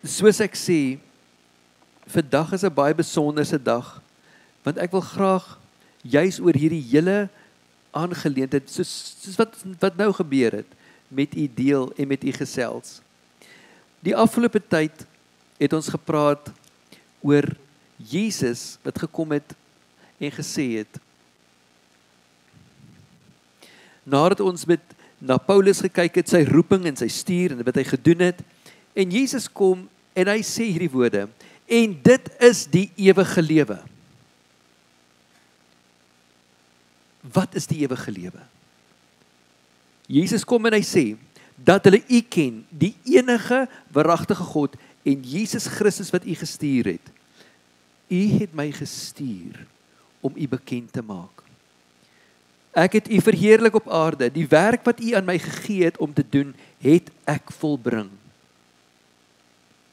soos ek sê, vandag is 'n baie besonderse dag, want ek wil graag juis oor hierdie hele aangeleentheid, soos wat nou gebeur het, met u deel en met u gesels. Die afgelope tyd het ons gepraat oor Jesus wat gekom het en gesê het, nadat ons na Paulus gekyk het, sy roeping en sy stuur en wat hy gedoen het, en Jesus kom en hy sê hierdie woorde, en dit is die ewige lewe. Wat is die ewige lewe? Jesus kom en hy sê, dat hulle u ken, die enige waaragtige God, en Jesus Christus wat u gestuur het. U het my gestuur om u bekend te maak. Ek het u verheerlik op aarde, die werk wat u aan my gegee het om te doen, het ek volbring.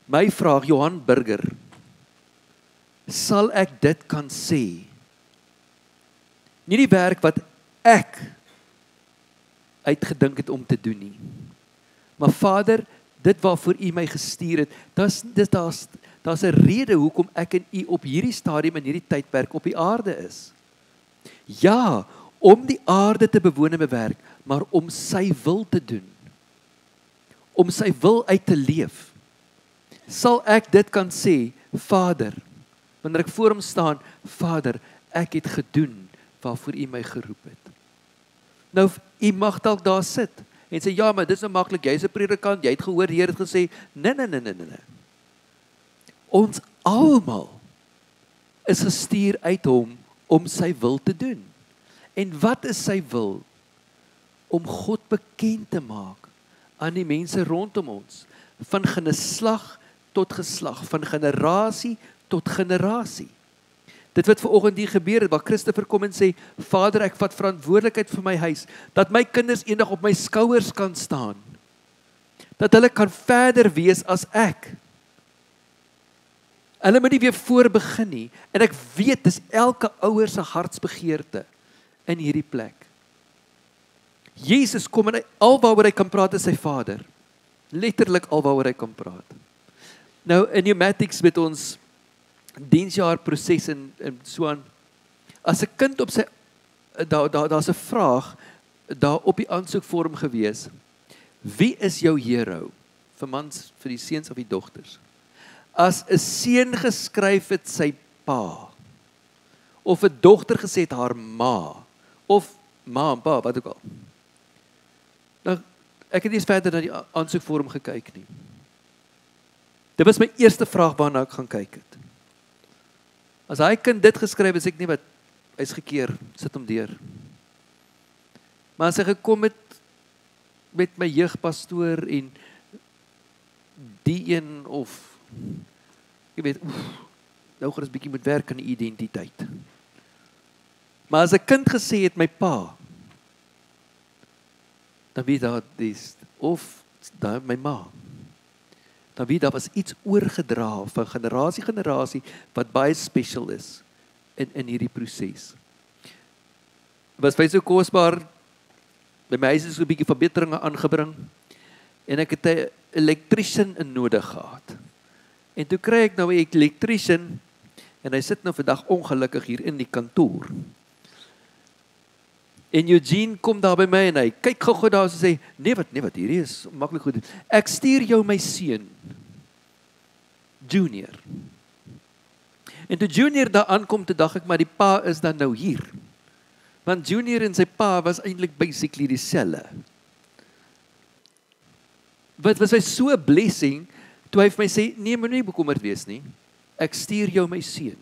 My vraag, Johan Burger, sal ek dit kan sê? Nie die werk wat ek uitgedink het om te doen nie. Maar Vader, dit waarvoor u my gestuur het, daar's 'n rede hoekom ek en u op hierdie stadium in hierdie tydperk op die aarde is. Ja, om die aarde te bewoon en bewerk, maar om sy wil te doen. Om sy wil uit te leef. Sal ek dit kan sê, Vader, wanneer ek voor hom staan, Vader, ek het gedoen waarvoor u my geroep het. Nou, u mag dalk daar sit en sê, ja, maar dit is nou maklik, jy is 'n predikant, jy het gehoor, die Here het gesê, nee. Ons almal is gestuur uit hom om sy wil te doen. En wat is sy wil? Om God bekend te maak aan die mense rondom ons, van geslag tot geslag, van generasie tot generasie. Dit wat vanoggend hier gebeur het, waar Christopher kom en sê, Vader, ek vat verantwoordelikheid vir my huis, dat my kinders eendag op my skouers kan staan, dat hulle kan verder wees as ek. Hulle moet nie weer voor begin nie, en ek weet, dis elke ouer se hartsbegeerte in hierdie plek. Jesus kom en al waaroor hy kan praat is sy Vader. Letterlik al waaroor hy kan praat. Nou, in Pneumatics met ons diensjaar proses en so aan, as 'n kind op sy, daar's 'n vraag, daar op die aansoekvorm gewees, wie is jou hero? Vir mans, vir die seuns of die dogters? As 'n seun geskryf het sy pa, of 'n dogter gesê het haar ma, of ma en pa, wat ook al. Nou, ek het nie eens verder na die aansoekvorm gekyk nie. Dit was my eerste vraag waarna ek gaan kyk het. As hy kind dit geskryf, is ek nie wat, hy's gekeer, sit hom deur. Maar as hy gekom het met my jeugpastoor en die een of, jy weet, nou gaan ons bietjie moet werk aan die identiteit. Maar as 'n kind gesê het my pa, dan weet daar dis, of daar my ma, dan weet daar was iets oorgedra van generasie wat baie special is in hierdie proses. Was baie so kosbaar, by my huis is so 'n bietjie verbeteringe aangebring, en ek het 'n elektriesien in nodig gehad. En toe kry ek nou 'n elektriesien, en hy sit nou vandag ongelukkig hier in die kantoor. En Eugene kom daar by my en hy kyk gou daar en sê, nee wat, hierdie is maklik goed. Ek stuur jou my seun, Junior. En toe Junior daar aankom, toe dink ek, maar die pa is dan nou hier. Want Junior en sy pa was eintlik basically dieselfde. Wat was hy so 'n blessing, toe hy vir my sê, nee, moet nie bekommerd wees nie, ek stuur jou my seun.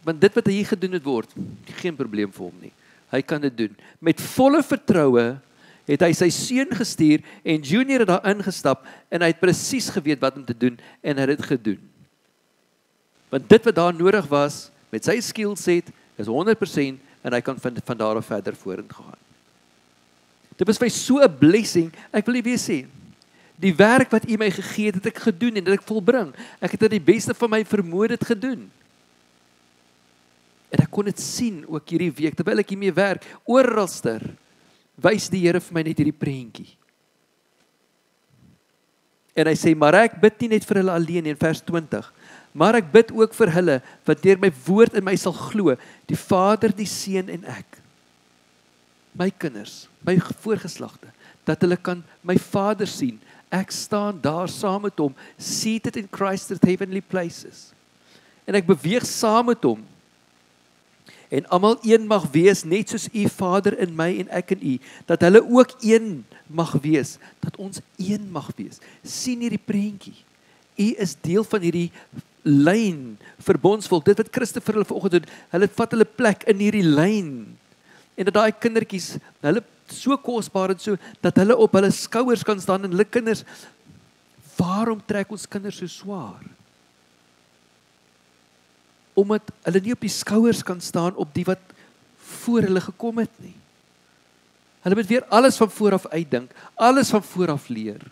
Want dit wat hy hier gedoen het word, geen probleem vir hom nie. Hy kan dit doen. Met volle vertroue het hy sy seun gestuur en Junior het daar ingestap en hy het presies geweet wat om te doen en hy het dit gedoen. Want dit wat daar nodig was, met sy skillset, is 100% en hy kan van daar af verder vorentoe gaan. Dit was vir my so 'n blessing, ek wil nie weer sê, die werk wat u my gegee het ek gedoen en dit ek volbring. Ek het dit die beste van my vermoë dit gedoen. En ek kon dit sien ook hierdie week, terwyl ek hiermee werk, oralster, wys die Here vir my net hierdie prentjie. En hy sê, maar ek bid nie net vir hulle alleen nie, in vers 20, maar ek bid ook vir hulle, wat deur my woord in my sal glo, die Vader, die Seun en ek. My kinders, my voorgeslagte, dat hulle kan my Vader sien. Ek staan daar saam met hom, seated in Christ at heavenly places. En ek beweeg saam met hom. En almal een mag wees, net soos u Vader in my en ek in u, dat hulle ook een mag wees, dat ons een mag wees. Sien hierdie prentjie. U is deel van hierdie lyn, verbondsvolk, dit wat Christoffel hulle vanoggend doen, hulle vat hulle plek in hierdie lyn, en dat daai kindertjies, hulle so kosbaar en so, dat hulle op hulle skouers kan staan, en hulle kinders, waarom trek ons kinders so swaar? Omdat hulle nie op die skouers kan staan op die wat voor hulle gekom het nie. Hulle moet weer alles van vooraf uitdink, alles van vooraf leer.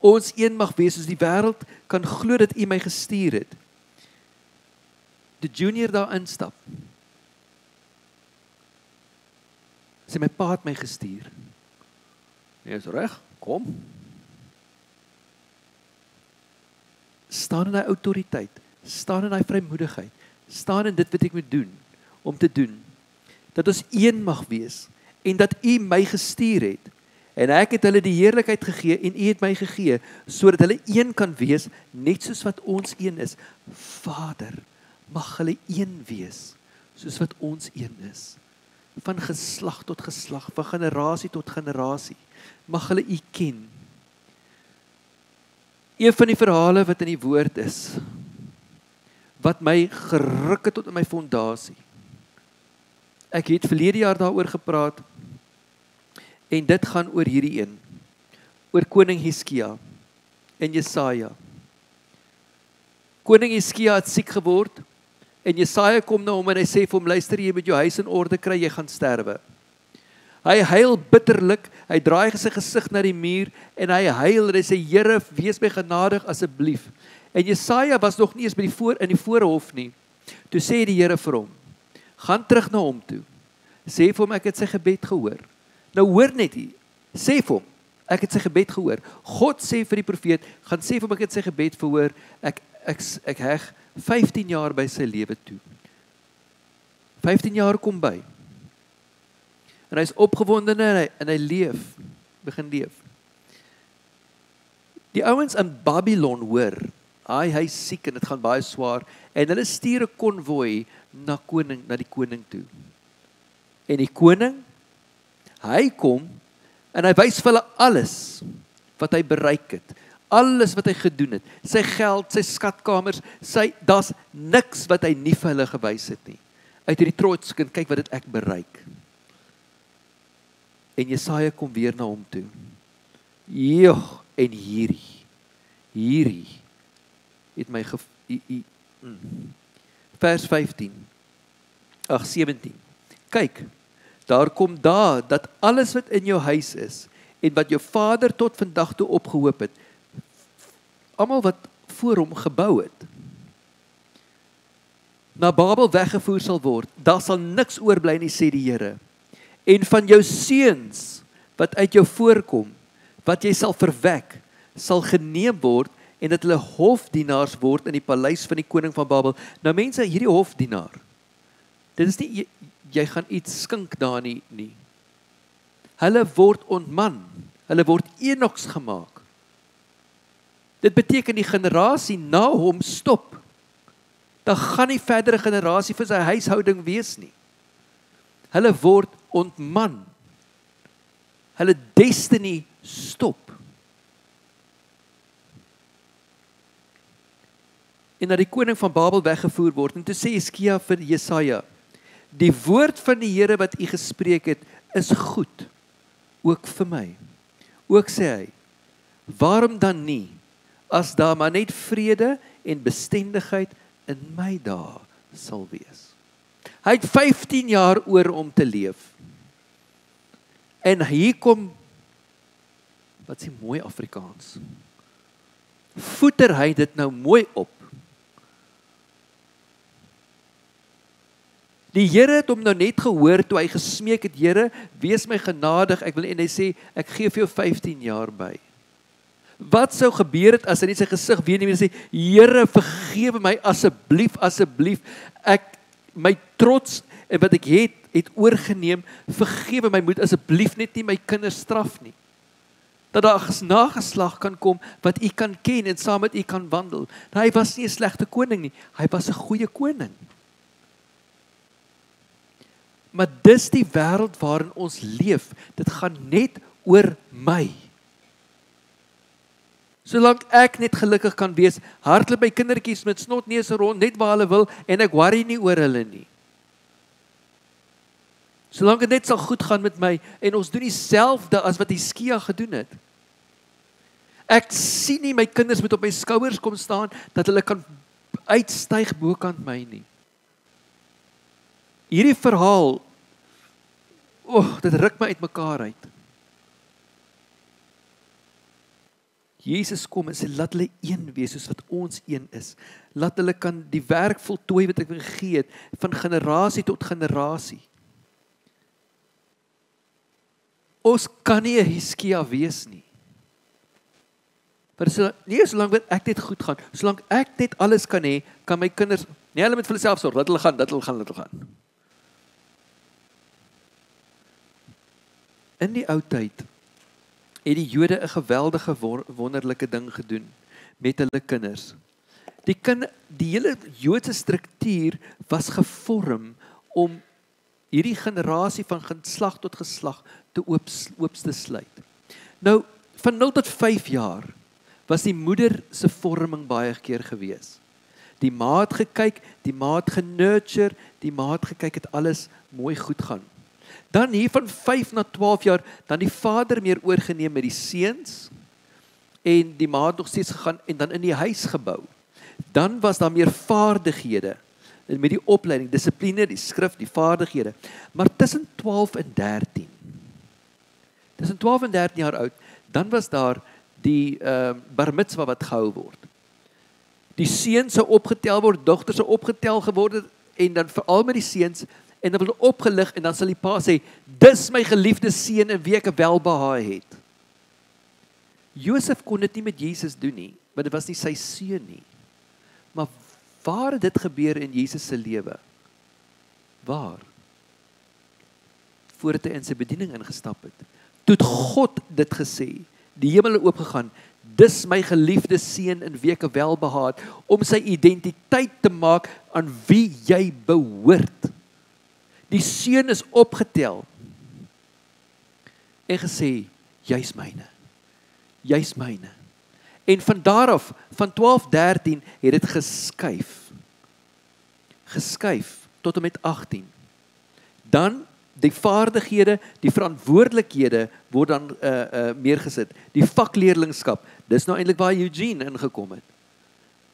Ons een mag wees, soos die wêreld kan glo dat u my gestuur het. Die junior daar instap. Sê, my pa het my gestuur. Nee, is reg, kom. Staan in die autoriteit, staan in die vrymoedigheid, staan in dit wat ek moet doen, om te doen. Dat ons een mag wees, en dat u my gestuur het. En ek het hulle die heerlikheid gegee, en u het my gegee, sodat hulle een kan wees, net soos wat ons een is. Vader, mag hulle een wees, soos wat ons een is. Van geslag tot geslag, van generasie tot generasie, mag hulle u ken. Een van die verhale wat in die woord is, wat my geruk het tot in my fondasie. Ek het verlede jaar daaroor gepraat, en dit gaan oor hierdie een, oor koning Hizkia en Jesaja. Koning Hizkia het siek geword, en Jesaja kom na hom en hy sê vir hom, luister, jy moet jou huis in orde kry, jy gaan sterwe. Hy huil bitterlik, hy draai sy gesig na die muur, en hy huil, en hy sê, Here, wees my genadig asseblief. En Jesaja was nog nie eens in die voorhof nie. Toe sê die Here vir hom, gaan terug na hom toe, sê vir hom, ek het sy gebed gehoor. Nou hoor net hier, sê vir hom, ek het sy gebed gehoor. God sê vir die profeet, gaan sê vir hom, ek het sy gebed verhoor, ek heg 15 jaar by sy lewe toe. 15 jaar kom by. En hy is opgewonde en hy leef, begin leef. Die ouens in Babylon hoor, hy is siek en dit gaan baie swaar, en hulle stuur 'n konvoi na die koning toe. En die koning, hy kom, en hy wys vir hulle alles wat hy bereik het, alles wat hy gedoen het, sy geld, sy skatkamers, daar's niks wat hy nie vir hulle gewys het nie. Uit hierdie trots kind, kyk wat het ek bereik. En Jesaja kom weer na hom toe. Joh, en hierdie het my vers 17. Kyk, daar kom dat alles wat in jou huis is, en wat jou vader tot vandag toe opgehoop het, almal wat voor hom gebou het, na Babel weggevoer sal word, daar sal niks oorbly nie, sê die Here. En van jou seuns, wat uit jou voorkom, wat jy sal verwek, sal geneem word, en dat hulle hofdienaars word in die paleis van die koning van Babel. Nou mense, hierdie hofdienaar, dit is nie, jy gaan iets skink daar nie. Hulle word ontman, hulle word enoks gemaak. Dit beteken die generasie na hom stop. Daar gaan nie verdere generasie vir sy huishouding wees nie. Hulle word ontman. Hulle destiny stop. En na die koning van Babel weggevoer word. En toe sê Hizkia vir Jesaja, die woord van die Here wat u gespreek het, is goed, ook vir my. Ook sê hy, waarom dan nie, as daar maar net vrede en bestendigheid in my dae sal wees. Hy het 15 jaar oor om te leef. En hier kom, wat is die mooi Afrikaans? Voeter hy dit nou mooi op. Die Here het hom nou net gehoor toe hy gesmeek het, Here, wees my genadig, en hy sê, ek gee vir jou 15 jaar by. Wat sou gebeur het as hy net sy gesig weer neem en sê, Here, vergewe my asseblief, asseblief, my trots en wat ek het oorgeneem, vergewe my, moet asseblief net nie my kinders straf nie. Dat daar 'n nageslag kan kom, wat u kan ken en saam met u kan wandel. Hy was nie 'n slegte koning nie, hy was 'n goeie koning. Maar dis die wêreld waarin ons leef, dit gaan net oor my. Solank ek net gelukkig kan wees, hardloop my kindertjies met snotneuse rond, net waar hulle wil, en ek worry nie oor hulle nie. Solank dit net sal goed gaan met my, en ons doen dieselfde as wat Hizkia gedoen het. Ek sien nie my kinders moet op my skouers kom staan, dat hulle kan uitstyg bokant my nie. Hierdie verhaal, dit ruk my uit mekaar uit. Jesus kom en sê, laat hulle een wees, soos wat ons een is. Laat hulle kan die werk voltooi wat ek gegee het, van generasie tot generasie. Ons kan nie 'n Hizkia wees nie. Maar solank wat ek net goed gaan, solank ek net alles kan hê, kan my kinders, nie hulle met vir hulle self sorg, dat hulle gaan. In die ou tyd het die Jode 'n geweldige wonderlike ding gedoen met hulle kinders. Die hele Joodse struktuur was gevorm om hierdie generasie van geslag tot geslag te oop te sluit. Nou, van 0 tot 5 jaar was die moeder se vorming baie keer gewees. Die ma het gekyk, die ma het genurture, die ma het gekyk het alles mooi goed gaan. Dan hier van 5 na 12 jaar, dan die vader meer oorgeneem met die seuns, en die ma het nog steeds gegaan, en dan in die huis gebou. Dan was daar meer vaardighede, met die opleiding, dissipline, die skrif, die vaardighede. Maar tussen 12 en 13, tussen 12 en 13 jaar oud, dan was daar die bar mitzwa wat gehou word. Die seuns sou opgetel word, dogters sou opgetel geword, en dan veral met die seuns, en dan word opgelig, en dan sal die pa sê, dis my geliefde seun in wie ek 'n welbehae het. Josef kon dit nie met Jesus doen nie, want dit was nie sy seun nie. Maar waar het dit gebeur in Jesus se lewe? Waar? Voordat hy in sy bediening ingestap het. Toe het God dit gesê, die hemel het oopgegaan, dis my geliefde seun in wie ek 'n welbehae het, om sy identiteit te maak aan wie jy behoort. Die seun is opgetel en gesê, jy's myne. Jy's myne. En van daar af, van 12, 13, het dit geskuif tot en met 18. Dan die vaardighede, die verantwoordelikhede word dan meer gesit. Die vakleerlingskap, dis nou eintlik waar Eugene ingekom het.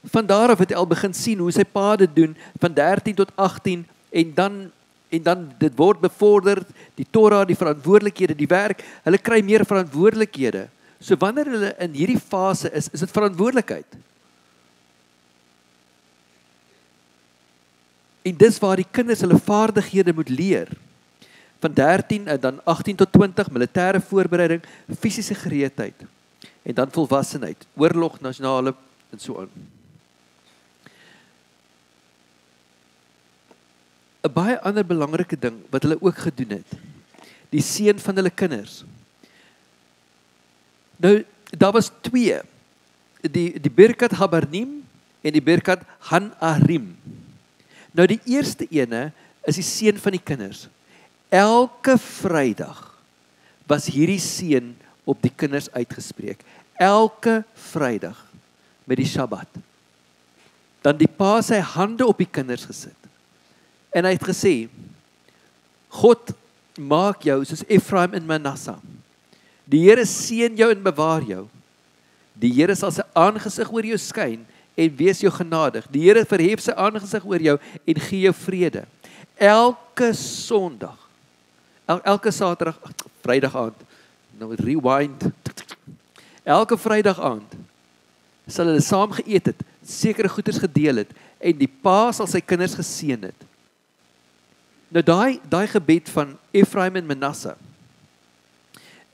Van daar af het hy al begin sien hoe sy pa dit doen, van 13 tot 18, en dan dit word bevorder, die Torah, die verantwoordelikhede, die werk, hulle kry meer verantwoordelikhede. So wanneer hulle in hierdie fase is dit verantwoordelikheid. En dis waar die kinders hulle vaardighede moet leer. Van 13, dan 18 tot 20, militêre voorbereiding, fisiese gereedheid, en dan volwassenheid, oorlog, nasionale, en so aan. 'n baie ander belangrike ding wat hulle ook gedoen het, die seën van hulle kinders. Nou, daar was 2, die Birkat Habarnim en die Birkat Han-Arim. Nou die eerste ene is die seën van die kinders. Elke Vrydag was hierdie seën op die kinders uitgespreek. Elke Vrydag met die Sabbat. Dan die pa sy hande op die kinders gesit. En hy het gesê, God maak jou soos Ephraim en Manasseh. Die Here seën jou en bewaar jou. Die Here sal sy aangesig oor jou skyn en wees jou genadig. Die Here verhef sy aangesig oor jou en gee jou vrede. Elke Sondag, elke Saterdag, Vrydag aand, nou rewind. Elke Vrydag aand sal hulle saam geëet het, sekere goeders gedeel het en die pa sal sy kinders geseën het. Nou daai gebed van Efraim en Manasse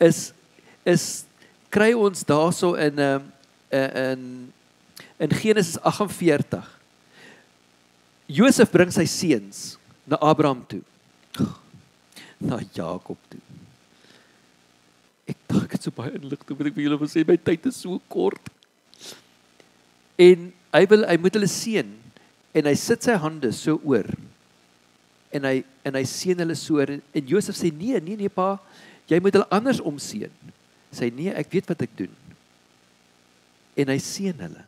is kry ons daarso in Genesis 48. Josef bring sy seuns na Abraham toe. Na Jakob toe. Ek dink ek het so baie inligting wat ek vir julle wil sê, my tyd is so kort. En hy moet hulle seën en hy sit sy hande so oor. En hy seën hulle so en Josef sê nee pa, jy moet hulle anders omseën. Sê nee, ek weet wat ek doen. En hy seën hulle.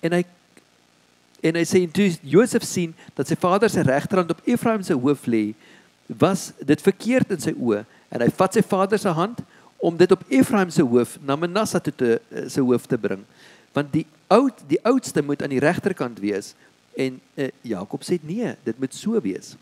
En hy sê toe Josef sien dat sy vader sy regterhand op Efraim se hoof lê, was dit verkeerd in sy oë en hy vat sy vader se hand om dit op Efraim se hoof na Manasse toe se hoof te bring. Want die oudste moet aan die regterkant wees en Jakob sê nee, dit moet so wees.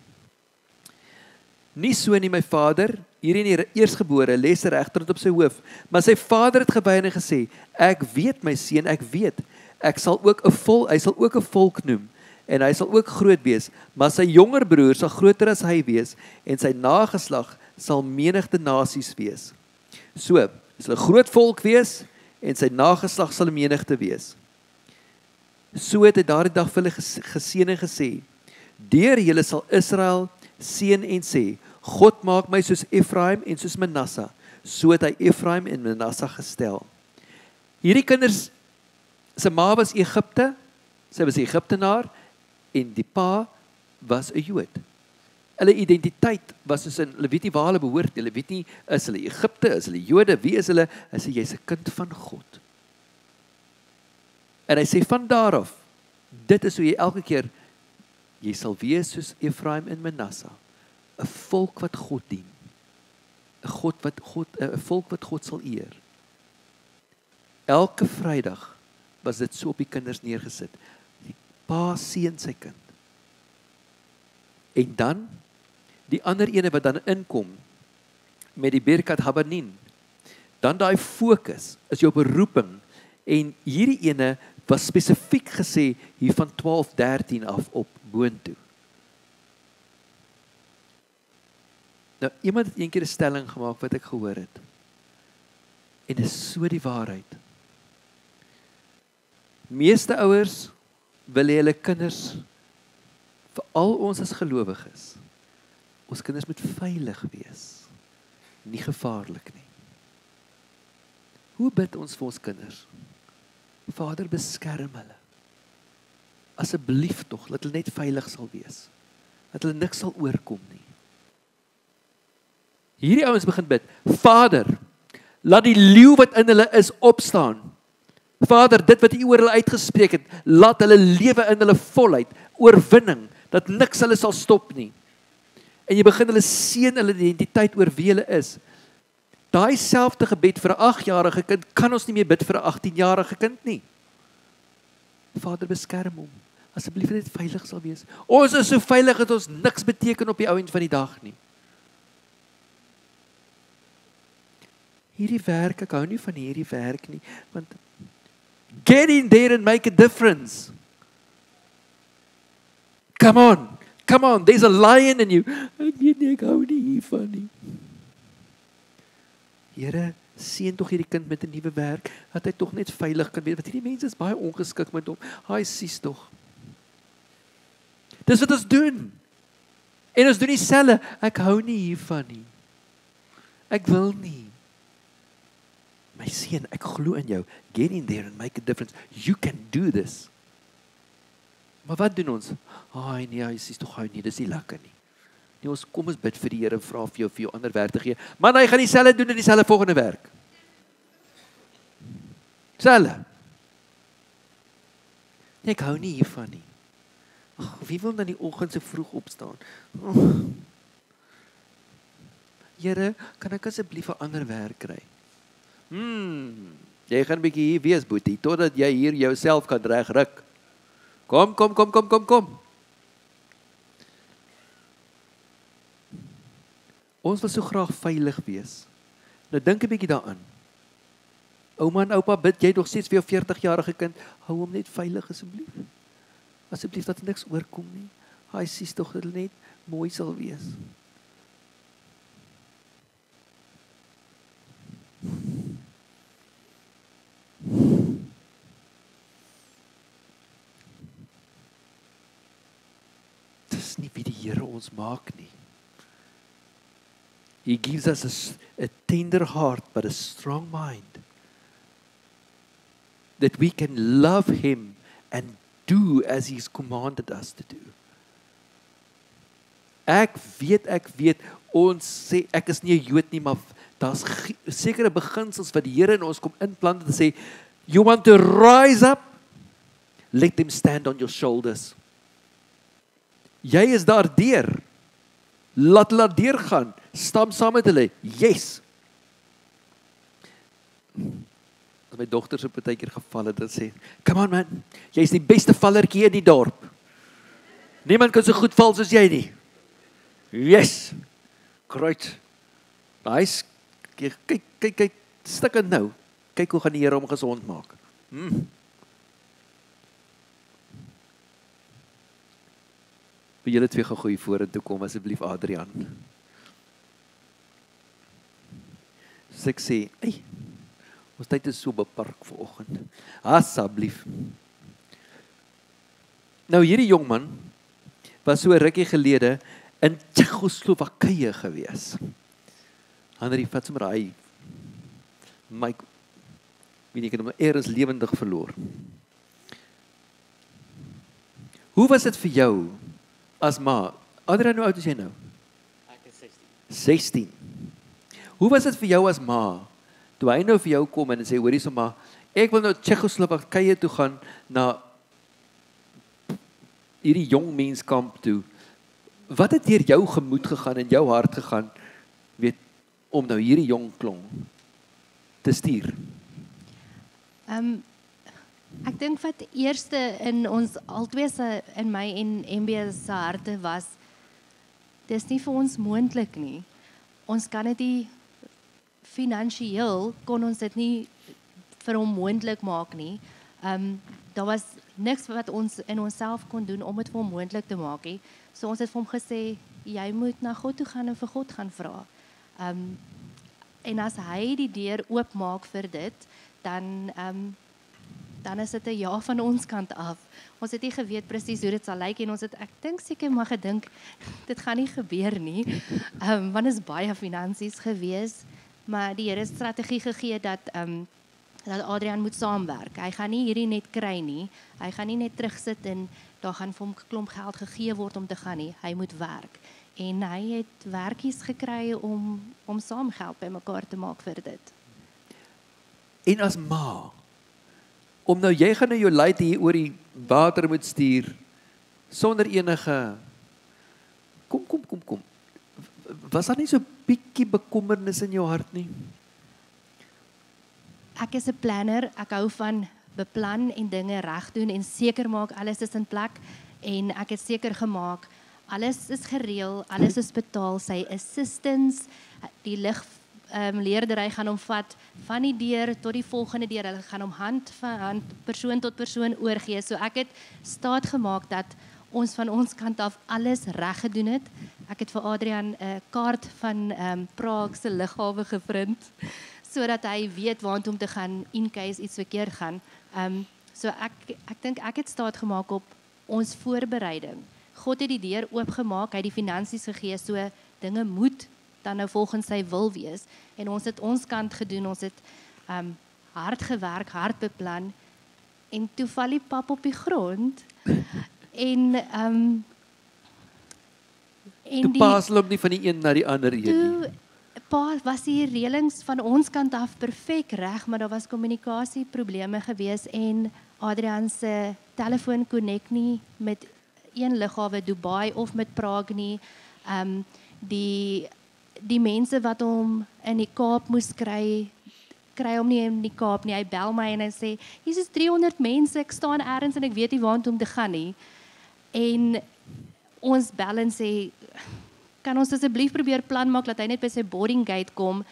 Nie so nie my vader, hierdie die eersgebore lê sy regterhand op sy hoof, maar sy vader het geweier en gesê, ek weet my seun, ek weet, hy sal ook 'n volk noem en hy sal ook groot wees, maar sy jonger broer sal groter as hy wees en sy nageslag sal menigte nasies wees. So, hy sal 'n groot volk wees en sy nageslag sal 'n menigte wees. So het hy daardie dag vir hulle geseën en gesê, deur julle sal Israel seën en sê, God maak my soos Efraim en soos Manasse, so het hy Efraim en Manasse gestel. Hierdie kinders, sy ma was Egipte, sy was Egiptenaar, en die pa was 'n Jood. Hulle identiteit was soos hulle weet nie waar hulle behoort, hulle weet nie, is hulle Egipte, is hulle Jode, wie is hulle? Hy sê, jy's 'n kind van God. En hy sê, van daaraf, dit is hoe jy elke keer, jy sal wees soos Efraim en Manasse, 'n volk wat God dien, 'n volk wat God sal eer. Elke Vrydag was dit so op die kinders neergesit. Die pa seën sy kind. En dan, die ander ene wat dan inkom, met die Birkat Habanin, dan daai fokus, is jou beroeping, en hierdie ene was spesifiek gesê, hier van 12-13 af op boontoe. Nou, iemand het eendag 'n stelling gemaak wat ek gehoor het. En dit is so die waarheid. Meeste ouers wil hê hulle kinders, veral ons as gelowiges, ons kinders moet veilig wees, nie gevaarlik nie. Hoe bid ons vir ons kinders? Vader, beskerm hulle. Asseblief tog, dat hulle net veilig sal wees. Dat hulle niks sal oorkom nie. Hierdie ouens begin bid, Vader, laat die leeu wat in hulle is opstaan. Vader, dit wat U oor hulle uitgespreek het, laat hulle lewe in hulle volheid, oorwinning, dat niks hulle sal stop nie. En jy begin hulle seën hulle identiteit oor wie hulle is. Daai selfde gebed vir 'n 8-jarige kind, kan ons nie meer bid vir 'n 18-jarige kind nie. Vader, beskerm hom, asseblief dat dit veilig sal wees. Ons is so veilig dat ons niks beteken op die ou end van die dag nie. Hierdie werk, ek hou nie van hierdie werk nie, want get in there and make a difference. Come on, there's a lion in you. Ek weet nie, ek hou nie hiervan nie. Here, seën tog hierdie kind met 'n nuwe werk, dat hy tog net veilig kan wees, want hierdie mense is baie ongeskik met hom. Haai, sies tog. Dis wat ons doen. En ons doen dieselfde. Ek hou nie hiervan nie. Ek wil nie. My seun, ek glo in jou. Get in there and make a difference. You can do this. Maar wat doen ons? Haai, nee, hy sies tog hou nie, dis nie lekker nie. Nee, ons kom ons bid vir die Here, vra vir jou ander werk te gee. Maar hy gaan dieselfde doen in dieselfde volgende werk. Selfde. Nee, ek hou nie hiervan nie. Ag, wie wil dan die oggend so vroeg opstaan? Here, kan ek asseblief 'n ander werk kry? Jy gaan 'n bietjie hier wees, boetie, totdat jy hier jouself kan regruk. Kom. Ons wil so graag veilig wees. Nou dink 'n bietjie daaraan. Ouma en oupa, bid jy nog steeds vir jou 40-jarige kind, hou hom net veilig asseblief. Asseblief dat niks oorkom nie. Hy sies tog hulle net mooi sal wees. Dis nie wie die Here ons maak nie. He gives us a tender heart but a strong mind. That we can love him and do as he's commanded us to do. Ek weet, ons sê, ek is nie 'n Jood nie, maar daar's sekere beginsels wat die Here in ons kom inplant en sê, you want to rise up, let them stand on your shoulders. Jy is daar deur, laat hulle deur gaan, stam saam met hulle, yes. As my dogter so partykeer geval het, dan sê, come on man, jy is die beste vallertjie in die dorp. Niemand kan so goed val soos jy nie. Yes, great. Nice. Kyk, stikken nou. Kyk hoe gaan die Here hom gesond maak. Wil julle twee gegooi vorentoe kom, asseblief Adrian. So ek sê, ons tyd is so beperk vanoggend. Asseblief. Nou hierdie jongman was so 'n rukkie gelede in Tsjechoslowakye gewees. Henry vat sommer hy Mike weet ek het hom eers lewendig verloor. Hoe was dit vir jou as ma? Adrian, hoe oud is jy nou? Ek is 16. Hoe was dit vir jou as ma? Toe hy nou vir jou kom en sê, hoorie sommer, ek wil nou Tsjechoslowakye toe gaan na hierdie jong menskamp toe. Wat het deur jou gemoed gegaan en jou hart gegaan, weet, om nou hierdie jong klong te stuur? Ek dink wat eerste in ons albei se, in my en MB se harte was, dis nie vir ons moontlik nie. Ons kan dit nie finansiëel kon ons dit nie vir hom moontlik maak nie. Daar was niks wat ons in onsself kon doen om dit vir hom moontlik te maak nie. So ons het vir hom gesê, jy moet na God toe gaan en vir God gaan vra. En as hy die deur oopmaak vir dit, dan is dit 'n ja van ons kant af. Ons het nie geweet presies hoe dit sal lyk en ons het, ek dink seker maar gedink, dit gaan nie gebeur nie. Want is baie finansies gewees, maar die Here het strategie gegee dat Adrian moet saamwerk. Hy gaan nie hierdie net kry nie. Hy gaan nie net terugsit en daar gaan vir hom 'n klomp geld gegee word om te gaan nie. Hy moet werk. En hy het werkies gekry om saam geld bymekaar te maak vir dit. En as ma, om nou, jy gaan nou jou leid hier oor die water moet stuur, sonder enige, kom, was daar nie so bietjie bekommernis in jou hart nie? Ek is 'n planner, ek hou van beplan en dinge reg doen en seker maak alles is in plek en ek het seker gemaak, alles is gereël, alles is betaal, sy assistants, die leerdery gaan hom vat van die deur tot die volgende deur, hulle gaan hom hand van hand, persoon tot persoon oorgee, so ek het staat gemaak dat ons van ons kant af alles reg gedoen het. Ek het vir Adrian 'n kaart van Praag se lughawe geprint, sodat hy weet waartoe om te gaan in case iets verkeerd gaan. So ek dink ek het staat gemaak op ons voorbereiding. God het die deur oopgemaak, hy het die finansies gegee, so dinge moet dan nou volgens sy wil wees. En ons het ons kant gedoen, ons het hard gewerk, hard beplan, en toe val die pap op die grond, en Toe pas loop nie van die een na die ander een nie. toe was die reëlings van ons kant af perfek reg, maar daar was kommunikasieprobleme gewees en Adrian se telefoon connect nie met een lughawe Dubai of met Praag nie. Die mense wat hom in die Kaap moes kry hom nie in die Kaap nie. Hy bel my en hy sê, hier is 300 mense, ek staan ergens en ek weet nie waartoe om te gaan nie. En ons bel en sê, kan ons asseblief probeer plan maak dat hy net by sy boarding gate kom,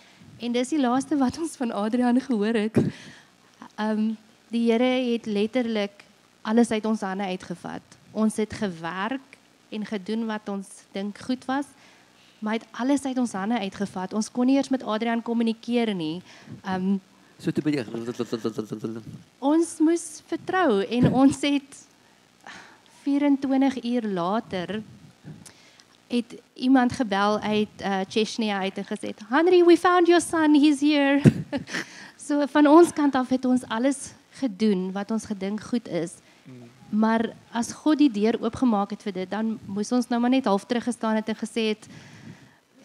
en dis die laaste wat ons van Adrian gehoor het. Die Here het letterlik alles uit ons hande uitgevat. Ons het gewerk en gedoen wat ons dink goed was, maar hy het alles uit ons hande uitgevat. Ons kon nie eers met Adrian kommunikeer nie. So toe by jy Ons moes vertrou en ons het 24 uur later het iemand gebel uit Chechnya uit en gesê, Henry, we found your son, he's here. So van ons kant af het ons alles gedoen wat ons gedink goed is. Maar as God die deur oopgemaak het vir dit, dan moes ons nou maar net half teruggestaan het en gesê het,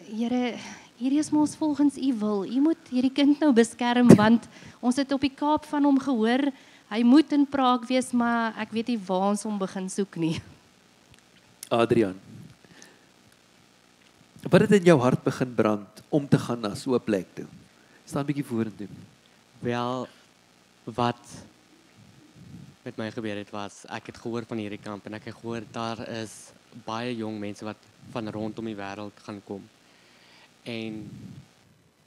Here, hierdie is mos volgens u wil. U moet hierdie kind nou beskerm, want ons het op die Kaap van hom gehoor, hy moet in Praag wees, maar ek weet nie waar ons hom begin soek nie. Adrian, wat het in jou hart begin brand om te gaan na so 'n plek toe? Staan 'n bietjie vorentoe. Wel, wat met my gebeur het was, ek het gehoor van hierdie kamp en ek het gehoor daar is baie jong mense wat van rondom die wêreld gaan kom. En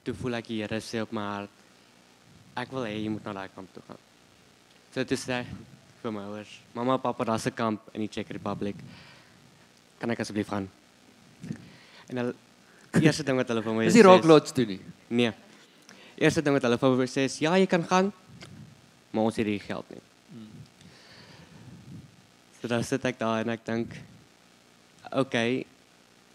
toe voel ek die Here sê op my hart, ek wil hê jy moet na daai kamp toe gaan. So toe sê ek vir my ouers, mamma, papa, daar's 'n kamp in die Czech Republic. Kan ek asseblief gaan? En dan eerste ding wat hulle vir my Dis nie Rock Lodge toe nie. Nee. Eerste ding wat hulle vir my sê is, ja, jy kan gaan, maar ons het nie geld nie. So dan sit ek daar en ek dink, okay,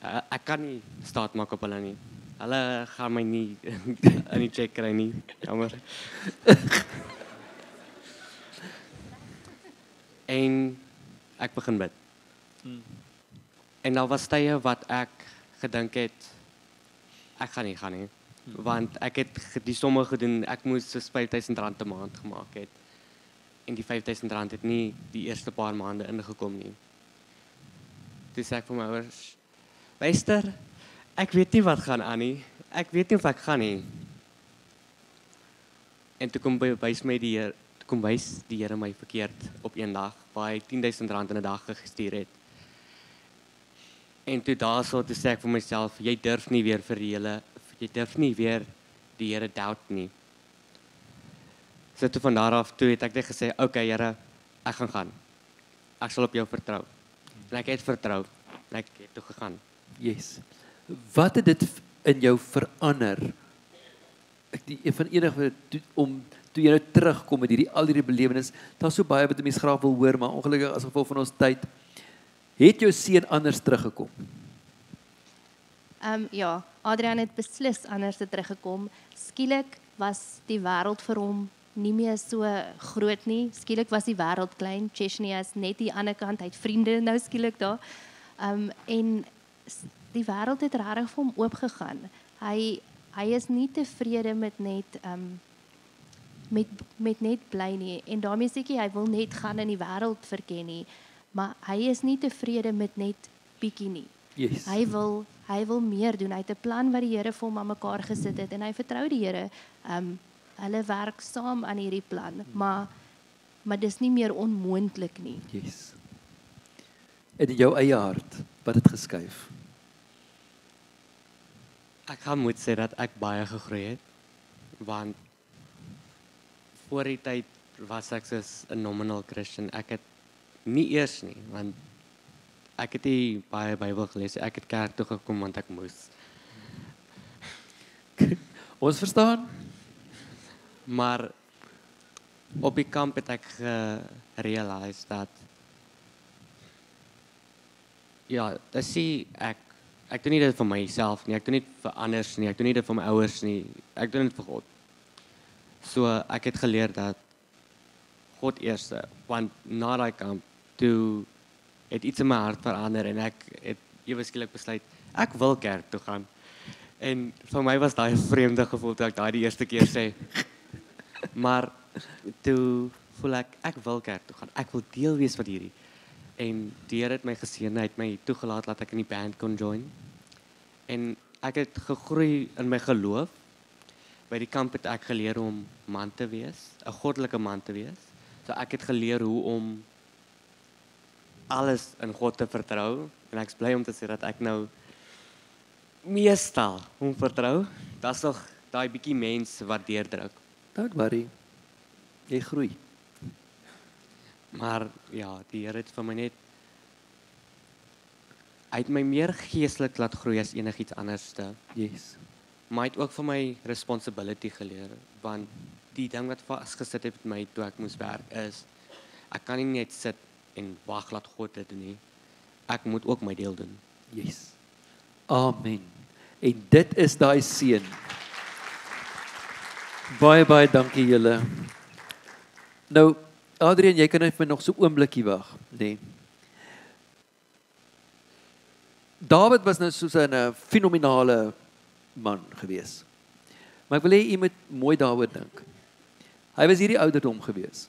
ek kan nie staat maak op hulle nie. Hulle gaan my nie in die check kry nie. Jammer. En ek begin bid. En daar was tye wat ek gedink het, ek gaan nie gaan nie. Want ek het die somme gedoen, ek moes so R5,000 'n maand gemaak het. En die R5,000 het nie die eerste paar maande ingekom nie. Toe sê ek vir my ouers, luister, ek weet nie wat gaan aan nie. Ek weet nie of ek gaan nie. En toe kom wys die Here my verkeerd op een dag, waar hy R10,000 in 'n dag gestuur het. En toe toe sê ek vir myself, jy durf nie weer die Here doubt nie. So toe van daar af toe het ek net gesê, okay Here, ek gaan. Ek sal op jou vertrou. En ek het vertrou. En ek het toe gegaan. Yes. Wat het dit in jou verander? Van enige toe jy nou terugkom met al hierdie belewenis, daar's so baie wat mense graag wil hoor, maar ongelukkig as gevolg van ons tyd, het jou seun anders teruggekom? Ja, Adrian het beslis anders teruggekom. Skielik was die wêreld vir hom nie meer so groot nie. Skielik was die wêreld klein. Chechnya is net die ander kant, hy het vriende nou skielik daar. En die wêreld het regtig vir hom oopgegaan. Hy is nie tevrede met net met net bly nie. En daarmee sê hy wil net gaan in die wêreld verken nie, maar hy is nie tevrede met net bietjie nie. Yes. Hy wil meer doen. Hy het 'n plan wat die Here vir hom aan mekaar gesit het en hy vertrou die Here. Hulle werk saam aan hierdie plan, maar dis nie meer onmoontlik nie. Yes. En in jou eie hart, wat het geskuif? Ek gaan moet sê dat ek baie gegroei het, want voor die tyd was ek soos 'n nominal Christian. Ek het nie eers nie, want ek het nie baie Bybel gelees. Ek het kerk toe gekom want ek moes. Ons verstaan? Maar op die kamp het ek gerealiseer dat ja, ek doen nie dit vir myself nie, ek doen nie dit vir anders nie, ek doen nie dit vir my ouers nie, ek doen dit vir God. So ek het geleer dat God eerste, want na daai kamp toe het iets in my hart verander en ek het ewe skielik besluit ek wil kerk toe gaan. En vir my was daai 'n vreemde gevoel toe ek daai die eerste keer sê. Maar toe voel ek wil kerk toe gaan. Ek wil deel wees van hierdie. En die Here het my geseën, hy het my toegelaat dat ek in die band kon join. En ek het gegroei in my geloof. By die kamp het ek geleer om man te wees, 'n goddelike man te wees. So ek het geleer hoe om alles in God te vertrou. En ek is bly om te sê dat ek nou meestal hom vertrou. Daar's nog daai bietjie mens wat deurdruk. Don't worry. Jy groei. Maar ja, die Here het vir my net hy het my meer geestelik laat groei as enigiets anderste. Yes. Maar hy het ook vir my responsibility geleer, want die ding wat vasgesit het met my toe ek moes werk is, ek kan nie net sit en wag laat God dit doen nie. Ek moet ook my deel doen. Yes. Amen. En dit is daai seën. Baie dankie julle. Nou, Adrian, jy kan net vir nog so 'n oombliekie wag, nee. David was nou soos 'n fenominale man gewees. Maar ek wil hê jy moet mooi daaroor dink. Hy was hierdie ouderdom gewees.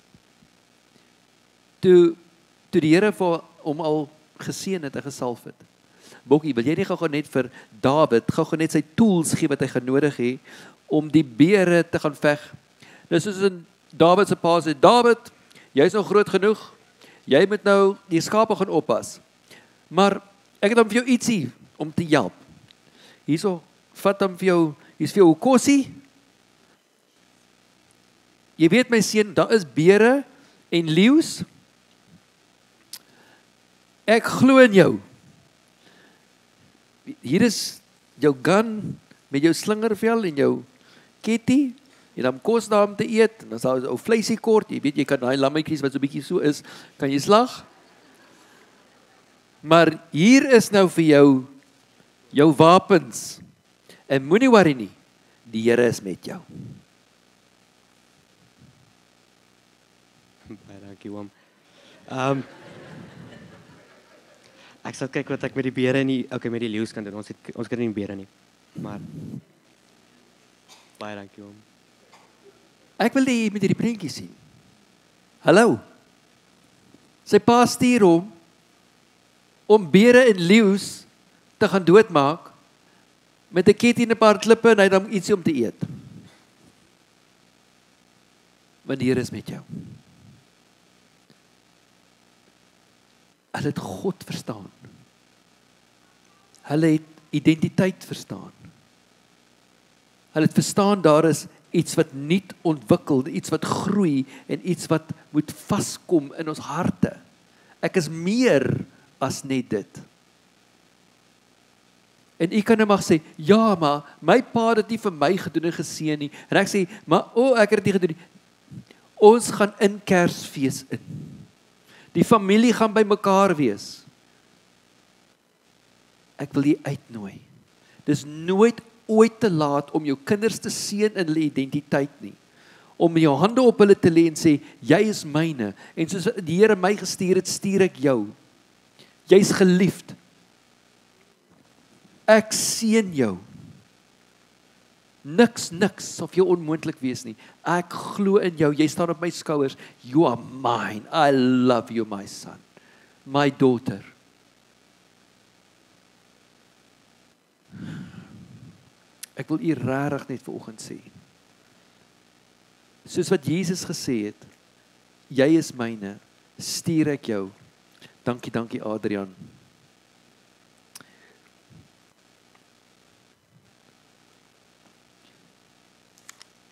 Toe die Here vir hom al geseën het en gesalf het. Bokkie, wil jy nie gou net vir David gou net sy tools gee wat hy gaan nodig hê om die beere te gaan veg? Nou soos in David se pa sê, David, jy's nou groot genoeg. Jy moet nou die skape gaan oppas. Maar ek het dan vir jou ietsie om te help. Hierso, vat hom vir jou, hier's vir jou kosie. Jy weet my seun, daar is beere en leeu's. Ek glo in jou. Hier is jou gun met jou slingervel en jou ketty. Jy dan kos daar om te eet. En dan sal ou vleisie kort. Jy weet jy kan daai lammetjies wat so bietjie so is, kan jy slag. Maar hier is nou vir jou wapens. En moenie worry nie. Die Here is met jou. Baie dankie, oom. Ek sal kyk wat ek met die beere en met die leeu's kan doen. Ons kan nie beere nie. Maar baie dankie, oom. Ek wil hê jy moet hierdie prentjie sien. Hallo. Sy pa stuur hom om beere en leeu's te gaan doodmaak met 'n ketty en 'n paar klippe en hy dan ietsie om te eet. Want die Here is met jou. Hulle het God verstaan. Hulle het identiteit verstaan. Hulle het verstaan daar is iets wat nuut ontwikkel, iets wat groei en iets wat moet vaskom in ons harte. Ek is meer as net dit. En u kan nou maar sê, ja, maar my pa het dit nie vir my gedoen en geseën nie. En ek sê, maar ek het dit nie gedoen nie. Ons gaan in Kersfees in. Die familie gaan by mekaar wees. Ek wil jy uitnooi. Dis nooit ooit te laat om jou kinders te seën in hulle identiteit nie. Om jou hande op hulle te lê en sê, jy is myne. En soos die Here my gestuur het, stuur ek jou. Jy's geliefd. Ek seën jou. Niks sal vir jou onmoontlik wees nie. Ek glo in jou. Jy staan op my skouers. You are mine. I love you, my son. My daughter. Ek wil u regtig net vanoggend sê. Soos wat Jesus gesê het, jy is myne, stuur ek jou. Dankie Adrian.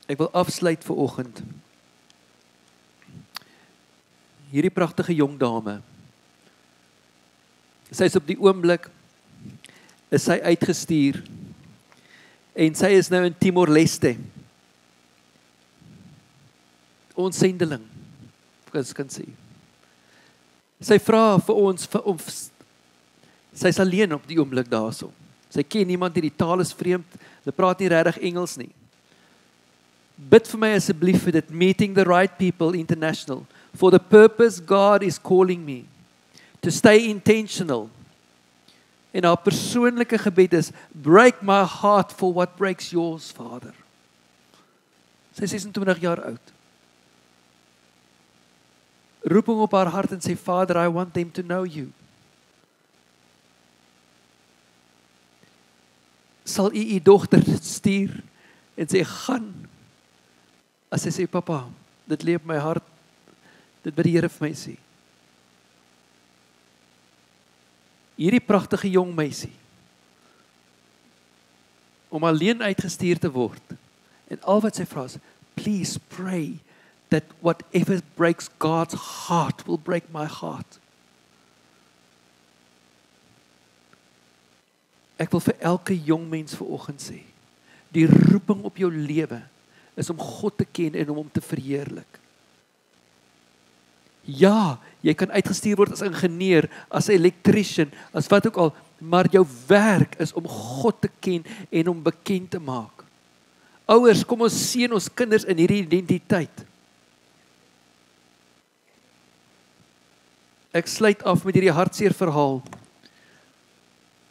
Ek wil afsluit vanoggend. Hierdie pragtige jong dame. Sy is op die oomblik is sy uitgestuur en sy is nou in Timor-Leste. Ons sendeling, kan sê. Sy vra vir ons sy's alleen op die oomblik daarso. Sy ken niemand, die taal is vreemd. Hulle praat nie regtig Engels nie. Bid vir my asseblief vir dit, Meeting the Right People International, for the purpose God is calling me, to stay intentional. En haar persoonlike gebed is, break my heart for what breaks yours, Vader. Sy is 26 jaar oud. Roep hom op haar hart en sê, Vader, I want them to know you. Sal u dogter stuur en sê, gaan. As sy sê, papa, dit lê op my hart, dit wat die Here vir my sê. Hierdie pragtige jong meisie, om alleen uitgestuur te word, en al wat sy vra is, please pray that whatever breaks God's heart will break my heart. Ek wil vir elke jong mens vanoggend sê, die roeping op jou lewe is om God te ken en om hom te verheerlik. Ja, jy kan uitgestuur word as ingenieur, as 'n electrician, as wat ook al, maar jou werk is om God te ken en hom bekend te maak. Ouers, kom ons seën ons kinders in hierdie identiteit. Ek sluit af met hierdie hartseer verhaal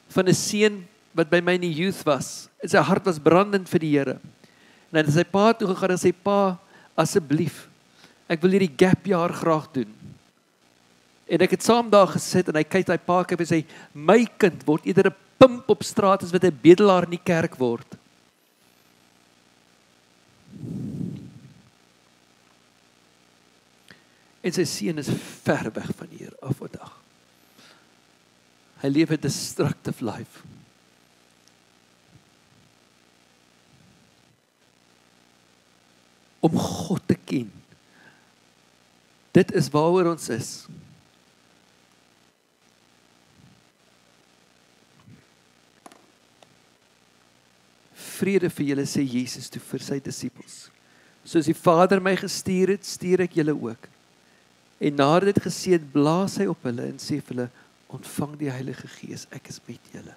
van 'n seun wat by my in die youth was. En sy hart was brandend vir die Here. En hy het sy pa toe gegaan en sê, pa, asseblief, ek wil hierdie gap jaar graag doen. En ek het saam daar gesit en hy kyk sy pa kyk en sê, my kind word eerder 'n pimp op straat as wat 'n bedelaar in die kerk word. En sy seun is ver weg van hier af vandag. Hy leef 'n destructive life. Om God te ken. Dit is waaroor ons is. Vrede vir julle, sê Jesus toe vir sy disippels. Soos die Vader my gestuur het, stuur ek julle ook. En nadat dit gesê het, blaas hy op hulle en sê vir hulle, ontvang die Heilige Gees, ek is met julle.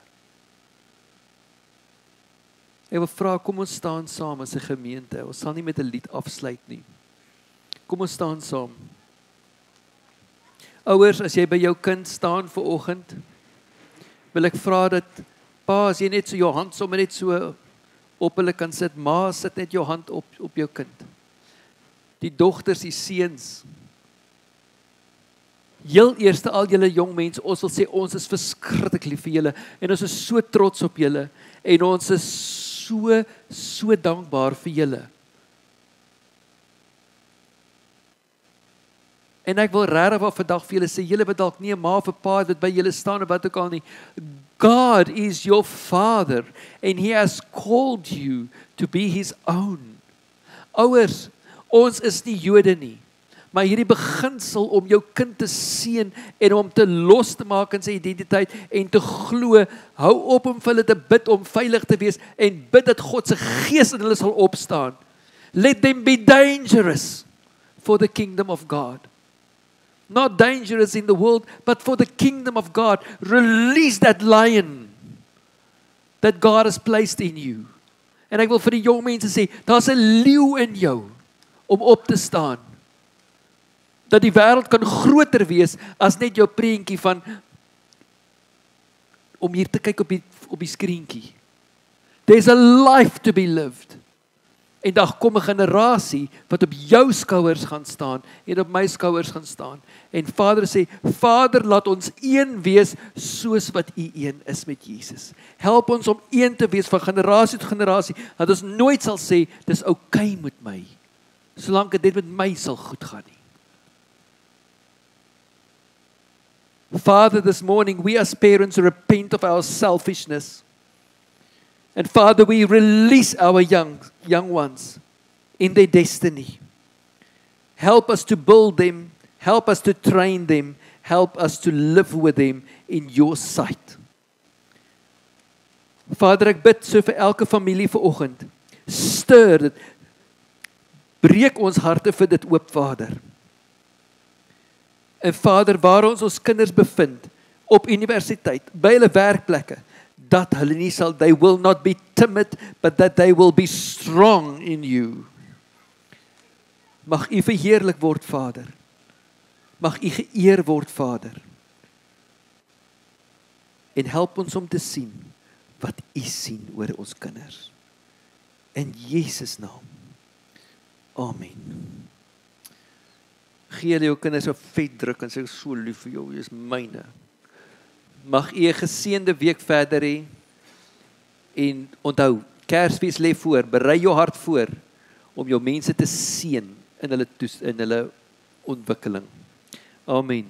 Ek wil vra, kom ons staan saam as 'n gemeente. Ons sal nie met 'n lied afsluit nie. Kom ons staan saam. Ouers, as jy by jou kind staan vanoggend, wil ek vra dat, pa, as jy net so jou hand sommer net so op hulle kan sit, ma, sit net jou hand op jou kind. Die dogters, die seuns. Heel eerste, al julle jong mense, ons wil sê, ons is verskriklik lief vir julle, en ons is so trots op julle, en ons is so dankbaar vir julle. En ek wil regtig wel vandag vir julle sê, julle wat dalk nie 'n ma of 'n pa wat by julle staan of wat ook al nie. God is your Father and He has called you to be His own. Ouers, ons is nie Jode nie, maar hierdie beginsel om jou kind te seën en om te los te maak in sy identiteit en te glo, hou op om vir hulle te bid om veilig te wees en bid dat God se Gees in hulle sal opstaan. Let them be dangerous for the kingdom of God. Not dangerous in the world, but for the kingdom of God. Release that lion that God has placed in you. En ek wil vir die jong mense sê, daar's 'n leeu in jou om op te staan. Dat die wêreld kan groter wees as net jou prentjie van om hier te kyk op die skermjie. There's a life to be lived. En daar kom 'n generasie wat op jou skouers gaan staan en op my skouers gaan staan. En Vader sê, Vader, laat ons een wees soos wat U een is met Jesus. Help ons om een te wees van generasie tot generasie, dat ons nooit sal sê, dis oukei met my, solank dit met my sal goed gaan nie. Father, this morning we as parents repent of our selfishness. And Father, we release our young ones in their destiny. Help us to build them, help us to train them, help us to live with them in your sight. Vader, ek bid so vir elke familie vanoggend. Stir dit. Breek ons harte vir dit oop, Vader. En Vader, waar ons kinders bevind, op universiteit, by hulle werkplekke, dat hulle nie sal, they will not be timid, but that they will be strong in you. Mag U verheerlik word, Vader. Mag U geëer word, Vader. En help ons om te sien wat U sien oor ons kinders. In Jesus naam. Amen. Gee jou kinders 'n vet druk en sê, so lief vir jou, jy is myne. Mag U 'n geseënde week verder hê. En onthou, Kersfees lê voor, berei jou hart voor om jou mense te seën in hulle ontwikkeling. Amen.